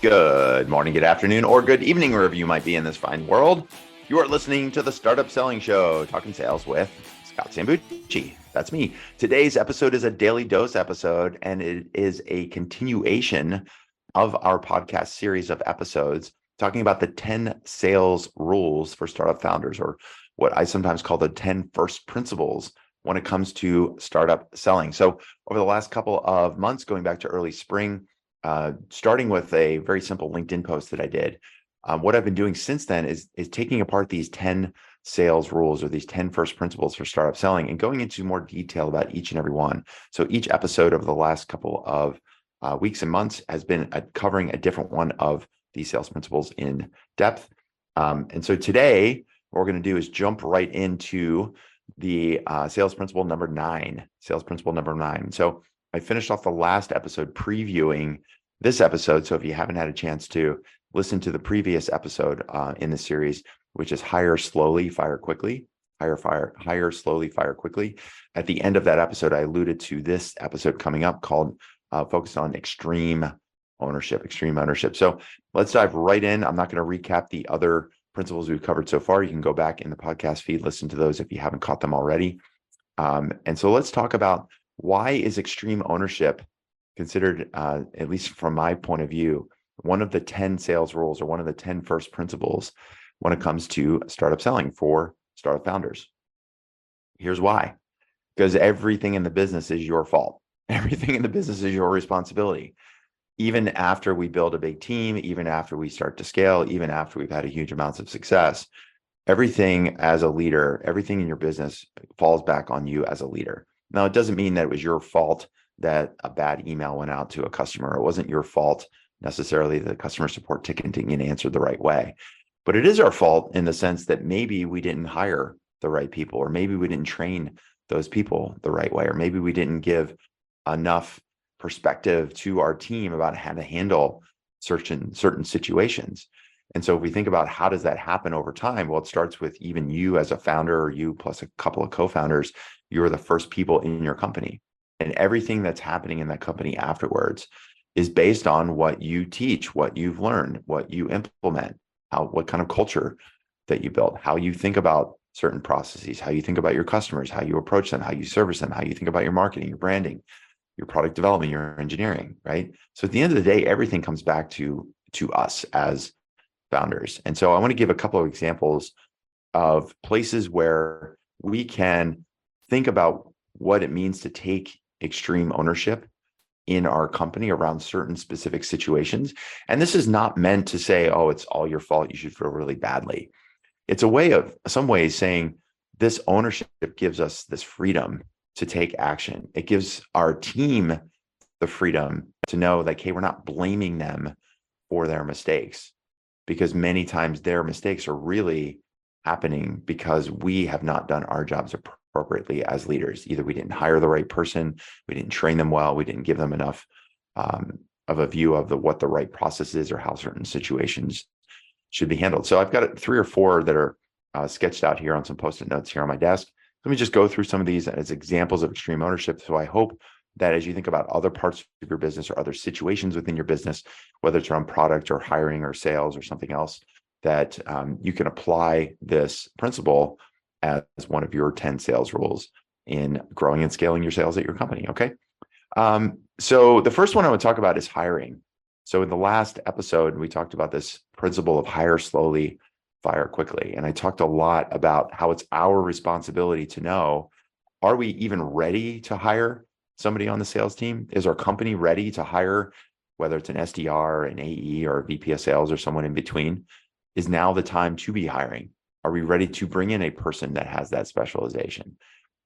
Good morning, good afternoon, or good evening, wherever you might be in this fine world. You are listening to the Startup Selling Show, talking sales with Scott Sambucci. That's me. Today's episode is a daily dose episode, and it is a continuation of our podcast series of episodes talking about the 10 sales rules for startup founders, or what I sometimes call the 10 first principles when it comes to startup selling. So over the last couple of months, going back to early spring, starting with a very simple LinkedIn post that I did. What I've been doing since then is taking apart these 10 sales rules, or these 10 first principles for startup selling, and going into more detail about each and every one. So each episode over the last couple of weeks and months has been covering a different one of these sales principles in depth. And so today, what we're going to do is jump right into the sales principle number 9. Sales principle number 9. So I finished off the last episode previewing this episode. So if you haven't had a chance to listen to the previous episode in the series, which is hire slowly, fire quickly, hire slowly, fire quickly. At the end of that episode, I alluded to this episode coming up called focused on extreme ownership. So let's dive right in. I'm not going to recap the other principles we've covered so far. You can go back in the podcast feed, listen to those if you haven't caught them already. And so let's talk about, why is extreme ownership considered, at least from my point of view, one of the 10 sales rules, or one of the 10 first principles when it comes to startup selling for startup founders? Here's why. Because everything in the business is your fault. Everything in the business is your responsibility. Even after we build a big team, even after we start to scale, even after we've had a huge amounts of success, everything as a leader, everything in your business falls back on you as a leader. Now, it doesn't mean that it was your fault that a bad email went out to a customer. It wasn't your fault necessarily that the customer support ticket didn't get answered the right way. But it is our fault in the sense that maybe we didn't hire the right people, or maybe we didn't train those people the right way, or maybe we didn't give enough perspective to our team about how to handle certain situations. And so if we think about how does that happen over time, well, it starts with even you as a founder, or you plus a couple of co-founders. You're the first people in your company, and everything that's happening in that company afterwards is based on what you teach, what you've learned, what you implement, what kind of culture that you build, how you think about certain processes, how you think about your customers, how you approach them, how you service them, how you think about your marketing, your branding, your product development, your engineering, right? So at the end of the day, everything comes back to us as founders. And so I want to give a couple of examples of places where we can think about what it means to take extreme ownership in our company around certain specific situations. And this is not meant to say, oh, it's all your fault, you should feel really badly. It's a way of, some ways, saying this ownership gives us this freedom to take action. It gives our team the freedom to know, like, hey, we're not blaming them for their mistakes, because many times their mistakes are really happening because we have not done our jobs appropriately as leaders. Either we didn't hire the right person, we didn't train them well, we didn't give them enough of a view of what the right process is, or how certain situations should be handled. So I've got 3 or 4 that are sketched out here on some Post-it notes here on my desk. Let me just go through some of these as examples of extreme ownership. So I hope that as you think about other parts of your business, or other situations within your business, whether it's around product or hiring or sales or something else, that you can apply this principle as one of your 10 sales rules in growing and scaling your sales at your company. Okay. So the first one I would talk about is hiring. So in the last episode, we talked about this principle of hire slowly, fire quickly. And I talked a lot about how it's our responsibility to know, are we even ready to hire somebody on the sales team? Is our company ready to hire, whether it's an SDR, an AE, or a VP of sales, or someone in between? Is now the time to be hiring? Are we ready to bring in a person that has that specialization?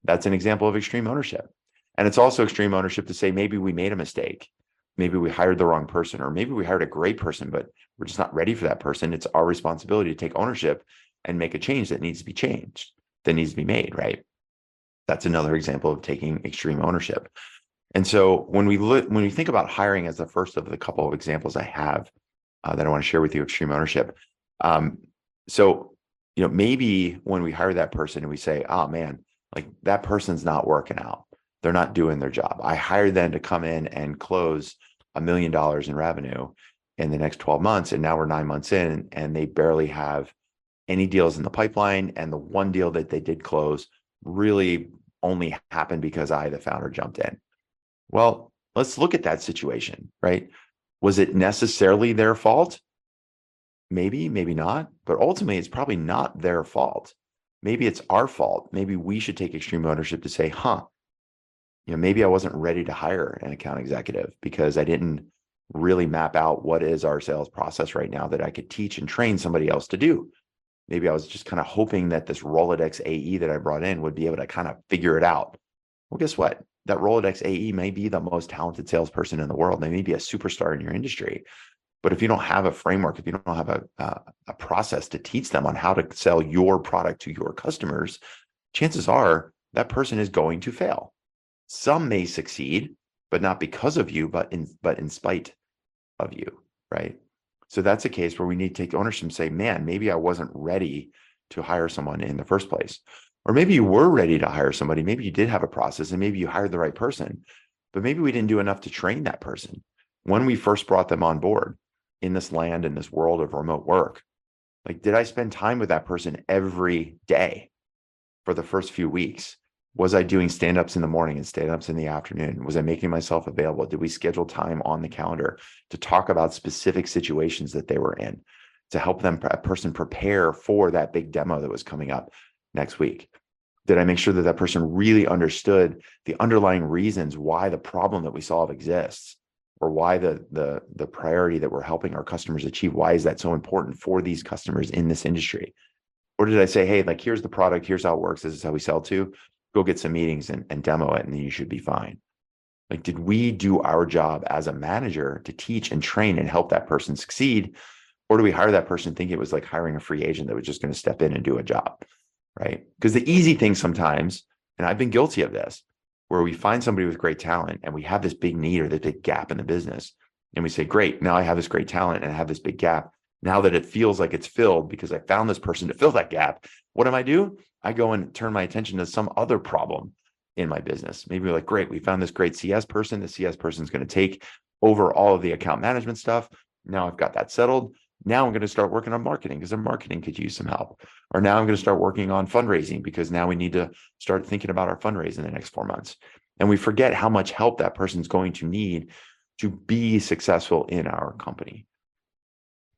That's an example of extreme ownership. And it's also extreme ownership to say, maybe we made a mistake. Maybe we hired the wrong person, or maybe we hired a great person, but we're just not ready for that person. It's our responsibility to take ownership and make a change that needs to be changed, that needs to be made, right? That's another example of taking extreme ownership. And so when we think about hiring as the first of the couple of examples I have that I want to share with you, extreme ownership. So, maybe when we hire that person and we say, oh man, like that person's not working out. They're not doing their job. I hired them to come in and close $1 million in revenue. in the next 12 months. And now we're 9 months in and they barely have any deals in the pipeline. And the one deal that they did close really only happened because I, the founder, jumped in. Well, let's look at that situation, right? Was it necessarily their fault? Maybe, maybe not. But ultimately, it's probably not their fault. Maybe it's our fault. Maybe we should take extreme ownership to say, maybe I wasn't ready to hire an account executive because I didn't really map out what is our sales process right now that I could teach and train somebody else to do. Maybe I was just kind of hoping that this Rolodex AE that I brought in would be able to kind of figure it out. Well, guess what? That Rolodex AE may be the most talented salesperson in the world. They may be a superstar in your industry. But if you don't have a framework, if you don't have a process to teach them on how to sell your product to your customers, chances are that person is going to fail. Some may succeed, but not because of you, but in spite of you, right? So that's a case where we need to take ownership and say, man, maybe I wasn't ready to hire someone in the first place. Or maybe you were ready to hire somebody. Maybe you did have a process and maybe you hired the right person, but maybe we didn't do enough to train that person. When we first brought them on board in this land, in this world of remote work, like, did I spend time with that person every day for the first few weeks? Was I doing stand-ups in the morning and stand-ups in the afternoon? Was I making myself available? Did we schedule time on the calendar to talk about specific situations that they were in to help them, a person, prepare for that big demo that was coming up next week? Did I make sure that that person really understood the underlying reasons why the problem that we solve exists, or why the priority that we're helping our customers achieve? Why is that so important for these customers in this industry? Or did I say, hey, like, here's the product, here's how it works, this is how we sell to, go get some meetings and demo it, and then you should be fine. Like, did we do our job as a manager to teach and train and help that person succeed? Or do we hire that person thinking it was like hiring a free agent that was just going to step in and do a job, right? Because the easy thing sometimes, and I've been guilty of this, where we find somebody with great talent and we have this big need or this big gap in the business. And we say, great, now I have this great talent and I have this big gap. Now that it feels like it's filled because I found this person to fill that gap, what do? I go and turn my attention to some other problem in my business. Maybe we're like, great, we found this great CS person. The CS person is going to take over all of the account management stuff. Now I've got that settled. Now I'm going to start working on marketing because our marketing could use some help. Or now I'm going to start working on fundraising because now we need to start thinking about our fundraising in the next 4 months. And we forget how much help that person's going to need to be successful in our company.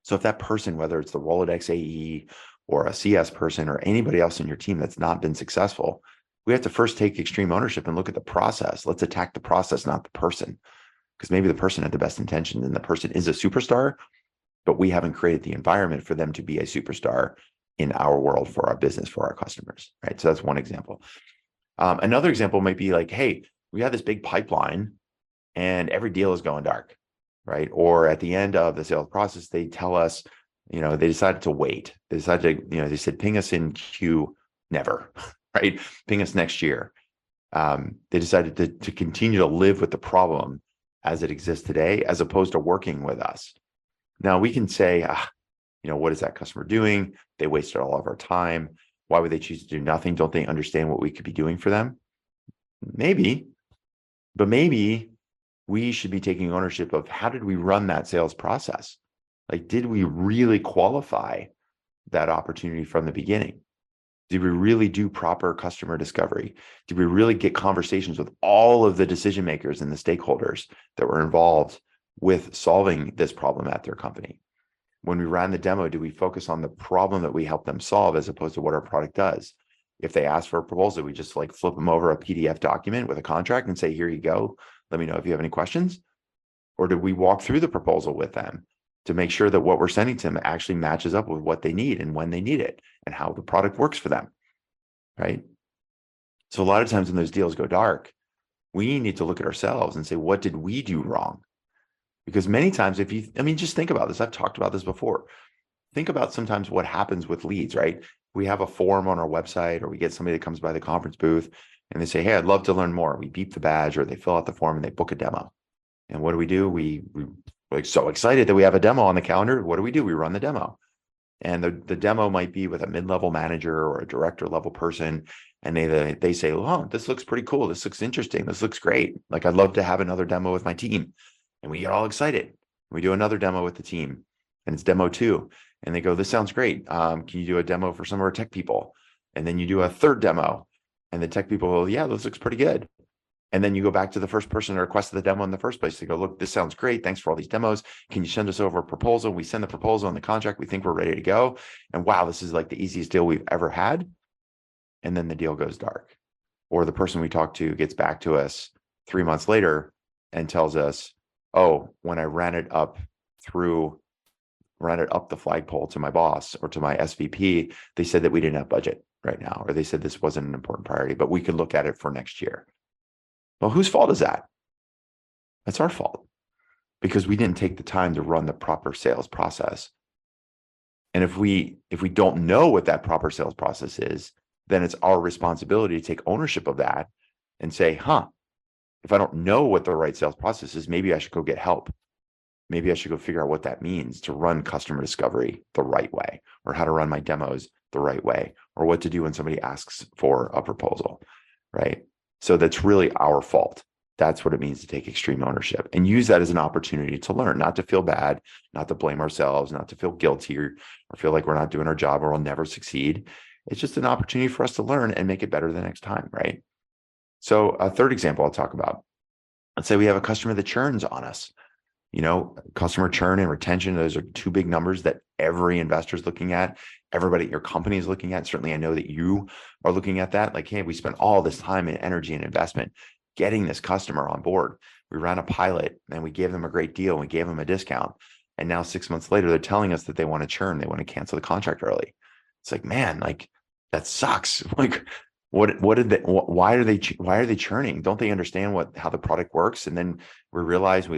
So if that person, whether it's the Rolodex AE or a CS person or anybody else in your team that's not been successful, we have to first take extreme ownership and look at the process. Let's attack the process, not the person, because maybe the person had the best intentions and the person is a superstar, but we haven't created the environment for them to be a superstar in our world, for our business, for our customers, right? So that's one example. Another example might be like, hey, we have this big pipeline and every deal is going dark, right? Or at the end of the sales process, they tell us, they decided to wait. They decided to, they said, ping us in Q never, right? Ping us next year. They decided to continue to live with the problem as it exists today, as opposed to working with us. Now we can say, what is that customer doing? They wasted all of our time. Why would they choose to do nothing? Don't they understand what we could be doing for them? Maybe, but maybe we should be taking ownership of how did we run that sales process? Like, did we really qualify that opportunity from the beginning? Did we really do proper customer discovery? Did we really get conversations with all of the decision makers and the stakeholders that were involved with solving this problem at their company? When we ran the demo, do we focus on the problem that we help them solve as opposed to what our product does? If they ask for a proposal, we just like flip them over a PDF document with a contract and say, here you go. Let me know if you have any questions. Or did we walk through the proposal with them to make sure that what we're sending to them actually matches up with what they need and when they need it and how the product works for them, right? So a lot of times when those deals go dark, we need to look at ourselves and say, what did we do wrong? Because many times just think about this. I've talked about this before. Think about sometimes what happens with leads, right? We have a form on our website, or we get somebody that comes by the conference booth and they say, hey, I'd love to learn more. We beep the badge, or they fill out the form and they book a demo. And what do? We're like so excited that we have a demo on the calendar. What do? We run the demo. And the demo might be with a mid-level manager or a director level person. And they say, oh, this looks pretty cool. This looks interesting. This looks great. Like, I'd love to have another demo with my team. And we get all excited. We do another demo with the team, and it's demo 2. And they go, this sounds great. Can you do a demo for some of our tech people? And then you do a third demo, and the tech people go, yeah, this looks pretty good. And then you go back to the first person that requested the demo in the first place. They go, look, this sounds great. Thanks for all these demos. Can you send us over a proposal? We send the proposal and the contract. We think we're ready to go. And wow, this is like the easiest deal we've ever had. And then the deal goes dark. Or the person we talked to gets back to us 3 months later and tells us, oh, when I ran it up the flagpole to my boss or to my SVP, they said that we didn't have budget right now, or they said this wasn't an important priority, but we could look at it for next year. Well, whose fault is that? That's our fault, because we didn't take the time to run the proper sales process. And if we don't know what that proper sales process is, then it's our responsibility to take ownership of that and say, if I don't know what the right sales process is, maybe I should go get help. Maybe I should go figure out what that means to run customer discovery the right way, or how to run my demos the right way, or what to do when somebody asks for a proposal, right? So that's really our fault. That's what it means to take extreme ownership, and use that as an opportunity to learn, not to feel bad, not to blame ourselves, not to feel guilty or feel like we're not doing our job or we'll never succeed. It's just an opportunity for us to learn and make it better the next time, right? So a third example I'll talk about. Let's say we have a customer that churns on us. Customer churn and retention, those are 2 big numbers that every investor is looking at. Everybody at your company is looking at. Certainly, I know that you are looking at that. Like, hey, we spent all this time and energy and investment getting this customer on board. We ran a pilot and we gave them a great deal. And we gave them a discount. And now 6 months later, they're telling us that they want to churn. They want to cancel the contract early. It's like, man, like that sucks. Like, why are they churning? Don't they understand how the product works? And then we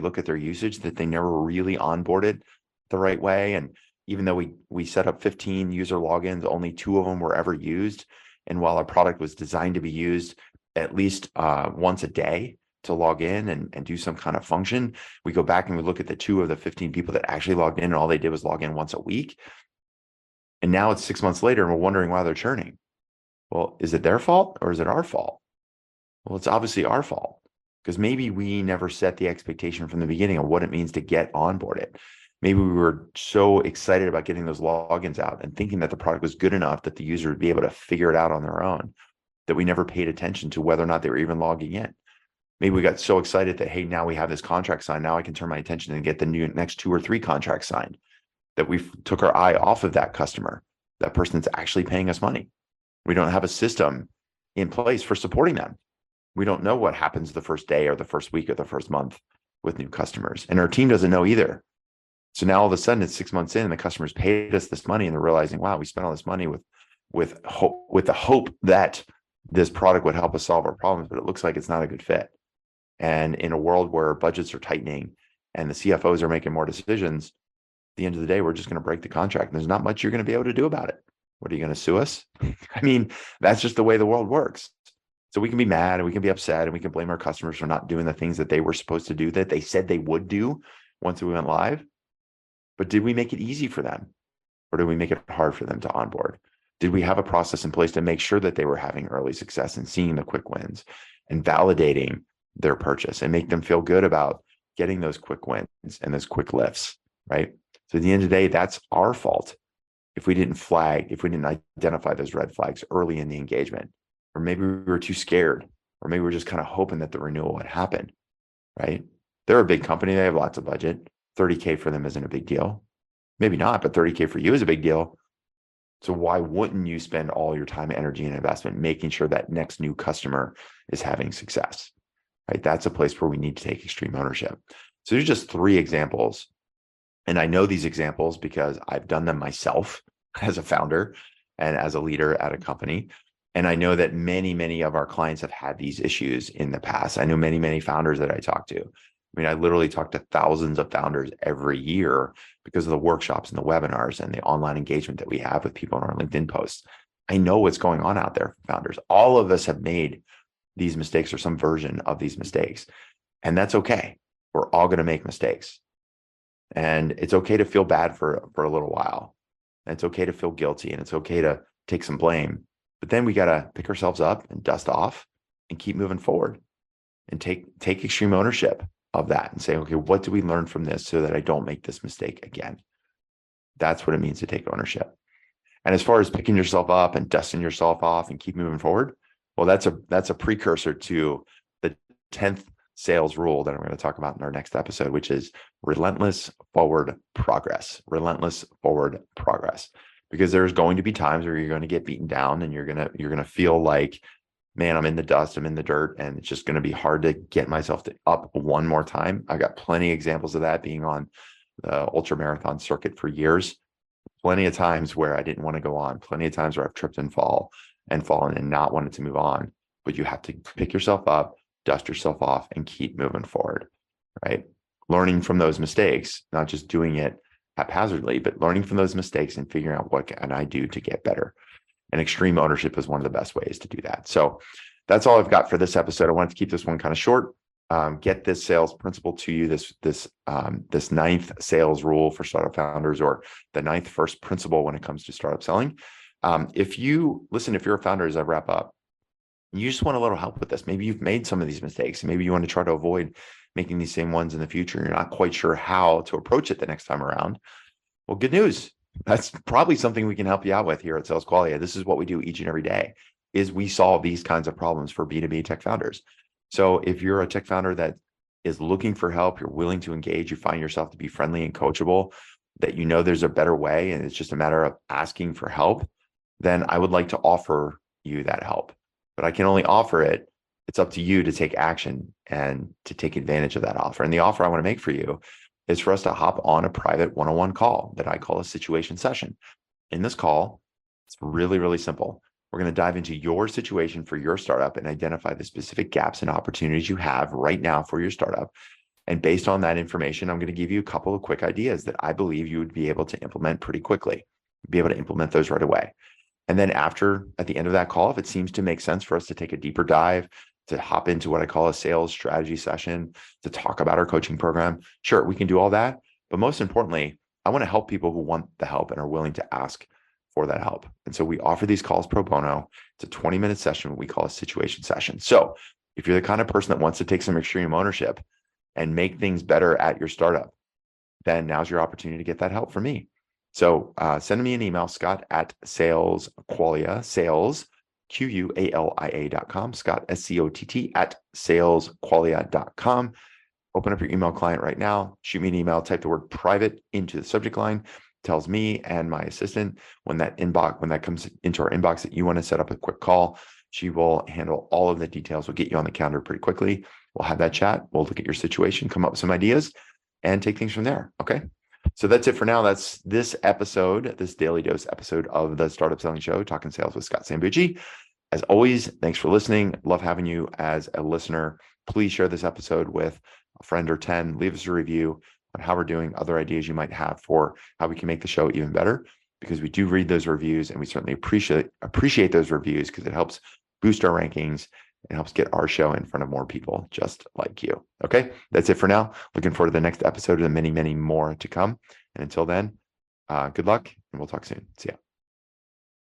look at their usage, that they never really onboarded the right way. And even though we set up 15 user logins, only 2 of them were ever used. And while our product was designed to be used at least once a day to log in and do some kind of function, we go back and we look at the 2 of the 15 people that actually logged in, and all they did was log in once a week. And now it's 6 months later and we're wondering why they're churning. Well, is it their fault or is it our fault? Well, it's obviously our fault, because maybe we never set the expectation from the beginning of what it means to get onboarded. Maybe we were so excited about getting those logins out and thinking that the product was good enough that the user would be able to figure it out on their own, that we never paid attention to whether or not they were even logging in. Maybe we got so excited that, hey, now we have this contract signed. Now I can turn my attention and get the next 2 or 3 contracts signed, that we took our eye off of that customer, that person that's actually paying us money. We don't have a system in place for supporting them. We don't know what happens the first day or the first week or the first month with new customers. And our team doesn't know either. So now all of a sudden it's 6 months in and the customers paid us this money and they're realizing, wow, we spent all this money with the hope that this product would help us solve our problems, but it looks like it's not a good fit. And in a world where budgets are tightening and the CFOs are making more decisions, at the end of the day, we're just going to break the contract. And there's not much you're going to be able to do about it. What, are you going to sue us? I mean, that's just the way the world works. So we can be mad and we can be upset and we can blame our customers for not doing the things that they were supposed to do, that they said they would do once we went live. But did we make it easy for them? Or did we make it hard for them to onboard? Did we have a process in place to make sure that they were having early success and seeing the quick wins and validating their purchase and make them feel good about getting those quick wins and those quick lifts, right? So at the end of the day, that's our fault. If we didn't identify those red flags early in the engagement, or maybe we were too scared, or maybe we're just kind of hoping that the renewal would happen, right? They're a big company. They have lots of budget. $30K for them isn't a big deal. Maybe not, but $30K for you is a big deal. So why wouldn't you spend all your time, energy, and investment making sure that next new customer is having success, right? That's a place where we need to take extreme ownership. So there's just 3 examples. And I know these examples because I've done them myself as a founder and as a leader at a company. And I know that many, many of our clients have had these issues in the past. I know many, many founders that I talk to. I mean, I literally talk to thousands of founders every year because of the workshops and the webinars and the online engagement that we have with people on our LinkedIn posts. I know what's going on out there for founders. All of us have made these mistakes or some version of these mistakes. And that's okay. We're all going to make mistakes. And it's okay to feel bad for a little while. And it's okay to feel guilty, and it's okay to take some blame. But then we got to pick ourselves up and dust off and keep moving forward and take extreme ownership of that and say, okay, what do we learn from this so that I don't make this mistake again? That's what it means to take ownership. And as far as picking yourself up and dusting yourself off and keep moving forward, well, that's a precursor to the 10th sales rule that I'm going to talk about in our next episode, which is relentless forward progress. Relentless forward progress. Because there's going to be times where you're going to get beaten down and you're going to feel like, man, I'm in the dust, I'm in the dirt, and it's just going to be hard to get myself up one more time. I've got plenty of examples of that, being on the ultra marathon circuit for years. Plenty of times where I didn't want to go on, plenty of times where I've tripped and fallen and not wanted to move on. But you have to pick yourself up, dust yourself off, and keep moving forward, right? Learning from those mistakes, not just doing it haphazardly, but learning from those mistakes and figuring out what can I do to get better. And extreme ownership is one of the best ways to do that. So that's all I've got for this episode. I wanted to keep this one kind of short. Get this sales principle to you, this ninth sales rule for startup founders, or the ninth first principle when it comes to startup selling. If you're a founder, as I wrap up, you just want a little help with this. Maybe you've made some of these mistakes. Maybe you want to try to avoid making these same ones in the future. You're not quite sure how to approach it the next time around. Well, good news. That's probably something we can help you out with here at Sales Qualia. This is what we do each and every day, is we solve these kinds of problems for B2B tech founders. So if you're a tech founder that is looking for help, you're willing to engage, you find yourself to be friendly and coachable, that you know there's a better way and it's just a matter of asking for help, then I would like to offer you that help. But I can only offer it. It's up to you to take action and to take advantage of that offer. And the offer I want to make for you is for us to hop on a private one-on-one call that I call a situation session. In this call, it's really, really simple. We're going to dive into your situation for your startup and identify the specific gaps and opportunities you have right now for your startup. And based on that information, I'm going to give you a couple of quick ideas that I believe you would be able to implement pretty quickly, be able to implement those right away. And then at the end of that call, if it seems to make sense for us to take a deeper dive, to hop into what I call a sales strategy session, to talk about our coaching program, sure, we can do all that. But most importantly, I want to help people who want the help and are willing to ask for that help. And so we offer these calls pro bono. It's a 20-minute session, what we call a situation session. So if you're the kind of person that wants to take some extreme ownership and make things better at your startup, then now's your opportunity to get that help from me. So send me an email, Scott@salesqualia, sales, QUALIA.com, Scott, SCOTT @salesqualia.com. Open up your email client right now, shoot me an email, type the word private into the subject line, tells me and my assistant when that comes into our inbox that you want to set up a quick call. She will handle all of the details. We'll get you on the calendar pretty quickly. We'll have that chat. We'll look at your situation, come up with some ideas, and take things from there. Okay. So that's it for now. That's this episode, this Daily Dose episode of the Startup Selling Show, Talking Sales with Scott Sambucci. As always, thanks for listening. Love having you as a listener. Please share this episode with a friend or 10. Leave us a review on how we're doing, other ideas you might have for how we can make the show even better, because we do read those reviews and we certainly appreciate those reviews because it helps boost our rankings and helps get our show in front of more people just like you. Okay, that's it for now. Looking forward to the next episode and many, many more to come. And until then, good luck and we'll talk soon. See ya.